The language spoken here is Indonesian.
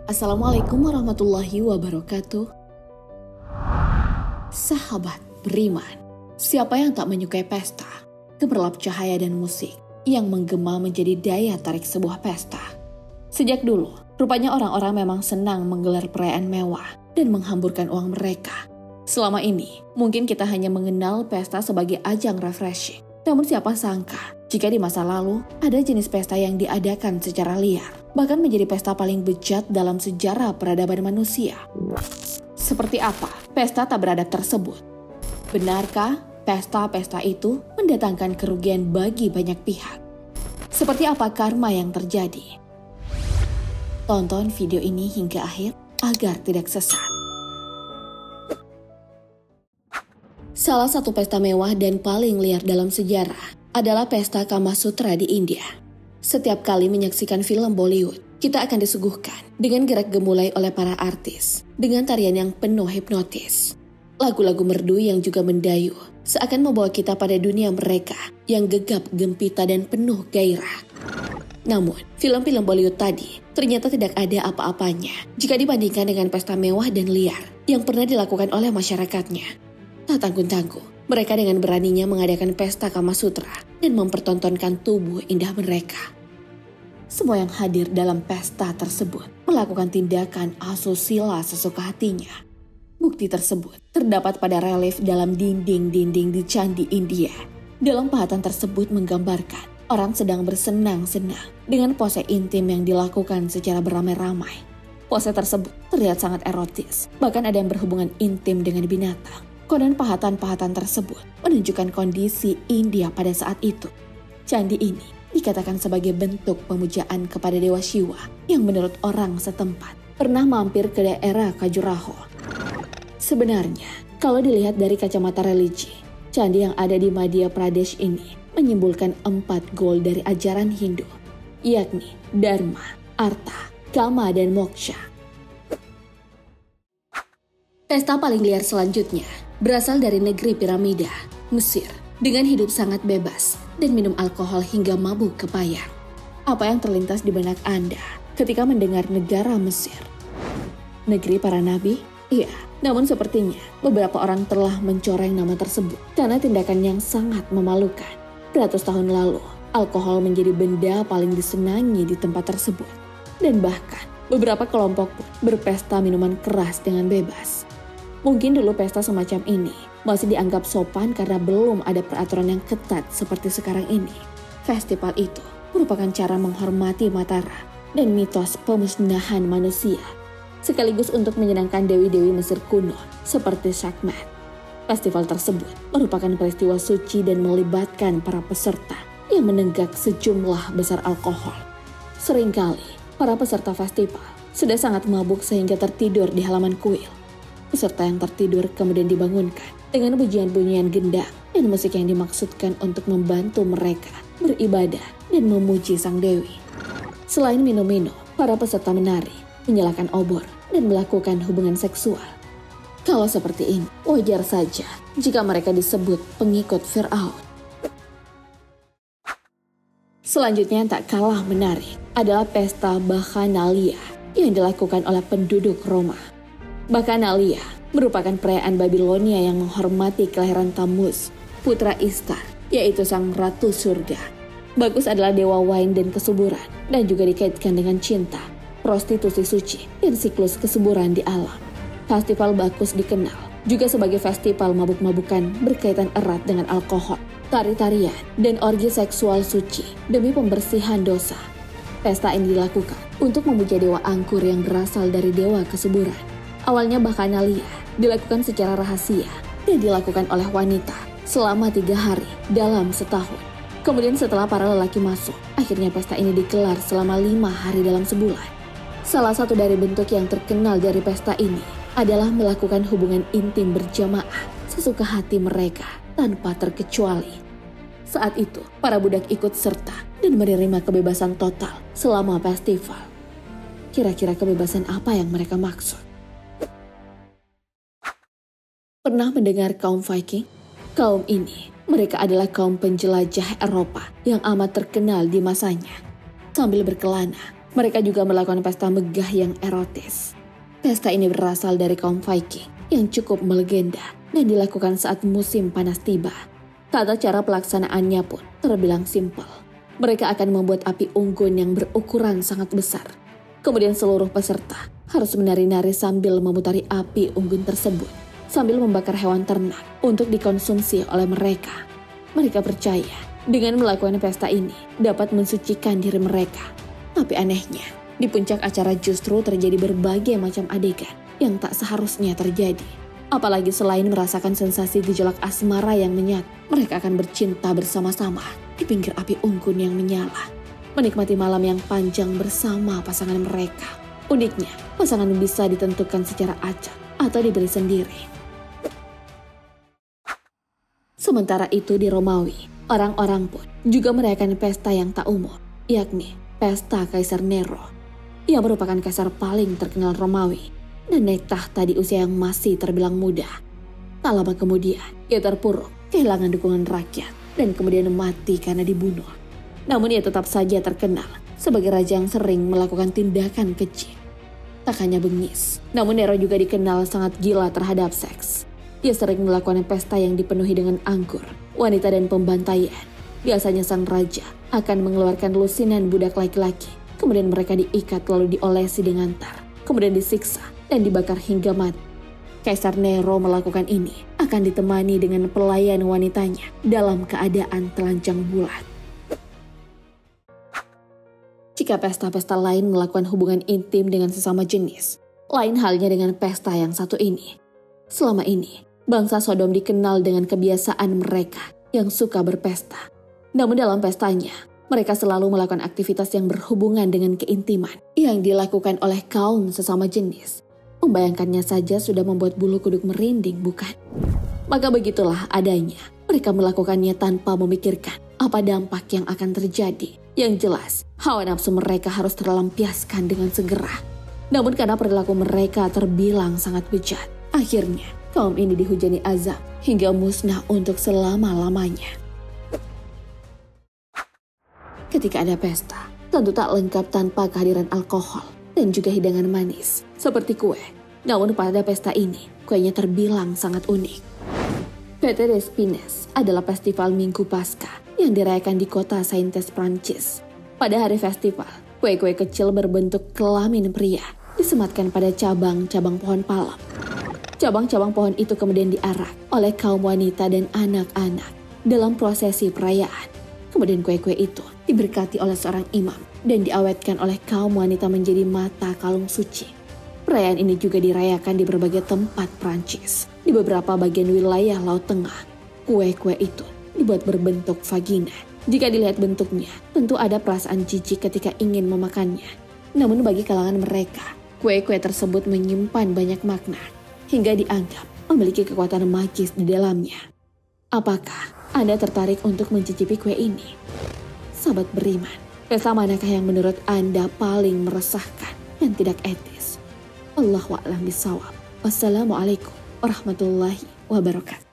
Assalamualaikum warahmatullahi wabarakatuh. Sahabat beriman, siapa yang tak menyukai pesta, gemerlap cahaya dan musik yang menggema menjadi daya tarik sebuah pesta. Sejak dulu, rupanya orang-orang memang senang menggelar perayaan mewah dan menghamburkan uang mereka. Selama ini, mungkin kita hanya mengenal pesta sebagai ajang refreshing. Namun siapa sangka, jika di masa lalu ada jenis pesta yang diadakan secara liar, bahkan menjadi pesta paling bejat dalam sejarah peradaban manusia. Seperti apa pesta tak beradab tersebut? Benarkah pesta-pesta itu mendatangkan kerugian bagi banyak pihak? Seperti apa karma yang terjadi? Tonton video ini hingga akhir agar tidak sesat. Salah satu pesta mewah dan paling liar dalam sejarah adalah pesta Kama Sutra di India. Setiap kali menyaksikan film Bollywood, kita akan disuguhkan dengan gerak gemulai oleh para artis, dengan tarian yang penuh hipnotis. Lagu-lagu merdu yang juga mendayu, seakan membawa kita pada dunia mereka yang gegap gempita dan penuh gairah. Namun, film-film Bollywood tadi ternyata tidak ada apa-apanya jika dibandingkan dengan pesta mewah dan liar yang pernah dilakukan oleh masyarakatnya. Tak tanggung-tanggung, mereka dengan beraninya mengadakan pesta Kama Sutra dan mempertontonkan tubuh indah mereka. Semua yang hadir dalam pesta tersebut melakukan tindakan asusila sesuka hatinya. Bukti tersebut terdapat pada relief dalam dinding-dinding di Candi India. Dalam pahatan tersebut menggambarkan orang sedang bersenang-senang dengan pose intim yang dilakukan secara beramai-ramai. Pose tersebut terlihat sangat erotis, bahkan ada yang berhubungan intim dengan binatang. Konon pahatan-pahatan tersebut menunjukkan kondisi India pada saat itu. Candi ini dikatakan sebagai bentuk pemujaan kepada Dewa Shiva yang menurut orang setempat pernah mampir ke daerah Khajuraho. Sebenarnya, kalau dilihat dari kacamata religi, candi yang ada di Madhya Pradesh ini menyimbolkan 4 goal dari ajaran Hindu, yakni Dharma, Artha, Kama, dan Moksha. Pesta paling liar selanjutnya berasal dari negeri piramida, Mesir, dengan hidup sangat bebas dan minum alkohol hingga mabuk kepayang. Apa yang terlintas di benak Anda ketika mendengar negara Mesir? Negeri para nabi? Iya, namun sepertinya beberapa orang telah mencoreng nama tersebut karena tindakan yang sangat memalukan. Beratus tahun lalu, alkohol menjadi benda paling disenangi di tempat tersebut. Dan bahkan, beberapa kelompok pun berpesta minuman keras dengan bebas. Mungkin dulu pesta semacam ini masih dianggap sopan karena belum ada peraturan yang ketat seperti sekarang ini. Festival itu merupakan cara menghormati Matara dan mitos pemusnahan manusia, sekaligus untuk menyenangkan dewi-dewi Mesir kuno seperti Sekhmet. Festival tersebut merupakan peristiwa suci dan melibatkan para peserta yang menenggak sejumlah besar alkohol. Seringkali para peserta festival sudah sangat mabuk sehingga tertidur di halaman kuil. Peserta yang tertidur kemudian dibangunkan dengan bunyian-bunyian gendang dan musik yang dimaksudkan untuk membantu mereka beribadah dan memuji sang dewi. Selain minum-minum, para peserta menari, menyalakan obor, dan melakukan hubungan seksual. Kalau seperti ini, wajar saja jika mereka disebut pengikut Fir'aun. Selanjutnya yang tak kalah menarik adalah pesta Bacchanalia yang dilakukan oleh penduduk Roma. Bacchanalia merupakan perayaan Babilonia yang menghormati kelahiran Tammuz, putra Ishtar, yaitu sang ratu surga. Bacchus adalah dewa wine dan kesuburan, dan juga dikaitkan dengan cinta, prostitusi suci, dan siklus kesuburan di alam. Festival Bacchus dikenal juga sebagai festival mabuk-mabukan berkaitan erat dengan alkohol, tari-tarian, dan orgi seksual suci demi pembersihan dosa. Pesta ini dilakukan untuk memuja dewa angkur yang berasal dari dewa kesuburan. Awalnya Bacchanalia dilakukan secara rahasia dan dilakukan oleh wanita selama 3 hari dalam setahun. Kemudian setelah para lelaki masuk, akhirnya pesta ini digelar selama 5 hari dalam sebulan. Salah satu dari bentuk yang terkenal dari pesta ini adalah melakukan hubungan intim berjamaah sesuka hati mereka tanpa terkecuali. Saat itu, para budak ikut serta dan menerima kebebasan total selama festival. Kira-kira kebebasan apa yang mereka maksud? Pernah mendengar kaum Viking? Kaum ini, mereka adalah kaum penjelajah Eropa yang amat terkenal di masanya. Sambil berkelana, Mereka juga melakukan pesta megah yang erotis. Pesta ini berasal dari kaum Viking yang cukup melegenda dan dilakukan saat musim panas tiba. Tata cara pelaksanaannya pun terbilang simpel. Mereka akan membuat api unggun yang berukuran sangat besar. Kemudian seluruh peserta harus menari-nari sambil memutari api unggun tersebut, sambil membakar hewan ternak untuk dikonsumsi oleh mereka. Mereka percaya dengan melakukan pesta ini dapat mensucikan diri mereka. Tapi anehnya, di puncak acara justru terjadi berbagai macam adegan yang tak seharusnya terjadi. Apalagi selain merasakan sensasi gejolak asmara yang menyatu, mereka akan bercinta bersama-sama di pinggir api unggun yang menyala, menikmati malam yang panjang bersama pasangan mereka. Uniknya, pasangan bisa ditentukan secara acak atau dibeli sendiri. Sementara itu di Romawi, orang-orang pun juga merayakan pesta yang tak umum, yakni pesta Kaisar Nero, yang merupakan kaisar paling terkenal Romawi dan naik tahta di usia yang masih terbilang muda. Tak lama kemudian, ia terpuruk, kehilangan dukungan rakyat, dan kemudian mati karena dibunuh. Namun ia tetap saja terkenal sebagai raja yang sering melakukan tindakan keji. Tak hanya bengis, namun Nero juga dikenal sangat gila terhadap seks. Ia sering melakukan pesta yang dipenuhi dengan anggur, wanita dan pembantaian. Biasanya sang raja akan mengeluarkan lusinan budak laki-laki, kemudian mereka diikat lalu diolesi dengan tar, kemudian disiksa dan dibakar hingga mati. Kaisar Nero melakukan ini akan ditemani dengan pelayan wanitanya dalam keadaan telanjang bulat. Jika pesta-pesta lain melakukan hubungan intim dengan sesama jenis, lain halnya dengan pesta yang satu ini. Selama ini, bangsa Sodom dikenal dengan kebiasaan mereka yang suka berpesta. Namun dalam pestanya, mereka selalu melakukan aktivitas yang berhubungan dengan keintiman yang dilakukan oleh kaum sesama jenis. Membayangkannya saja sudah membuat bulu kuduk merinding, bukan? Maka begitulah adanya. Mereka melakukannya tanpa memikirkan apa dampak yang akan terjadi. Yang jelas, hawa nafsu mereka harus terlampiaskan dengan segera. Namun karena perilaku mereka terbilang sangat bejat, akhirnya kaum ini dihujani azab hingga musnah untuk selama-lamanya. Ketika ada pesta, tentu tak lengkap tanpa kehadiran alkohol dan juga hidangan manis seperti kue. Namun pada pesta ini, kuenya terbilang sangat unik. Fête des Pines adalah festival Minggu Paskah yang dirayakan di kota Saintes, Prancis. Pada hari festival, kue-kue kecil berbentuk kelamin pria disematkan pada cabang-cabang pohon palem. Cabang-cabang pohon itu kemudian diarak oleh kaum wanita dan anak-anak dalam prosesi perayaan. Kemudian kue-kue itu diberkati oleh seorang imam dan diawetkan oleh kaum wanita menjadi mata kalung suci. Perayaan ini juga dirayakan di berbagai tempat Prancis. Di beberapa bagian wilayah Laut Tengah, kue-kue itu dibuat berbentuk vagina. Jika dilihat bentuknya, tentu ada perasaan jijik ketika ingin memakannya. Namun bagi kalangan mereka, kue-kue tersebut menyimpan banyak makna hingga dianggap memiliki kekuatan magis di dalamnya. Apakah Anda tertarik untuk mencicipi kue ini? Sahabat beriman, pesta manakah yang menurut Anda paling meresahkan dan tidak etis? Allahu a'lam bishawab. Wassalamualaikum warahmatullahi wabarakatuh.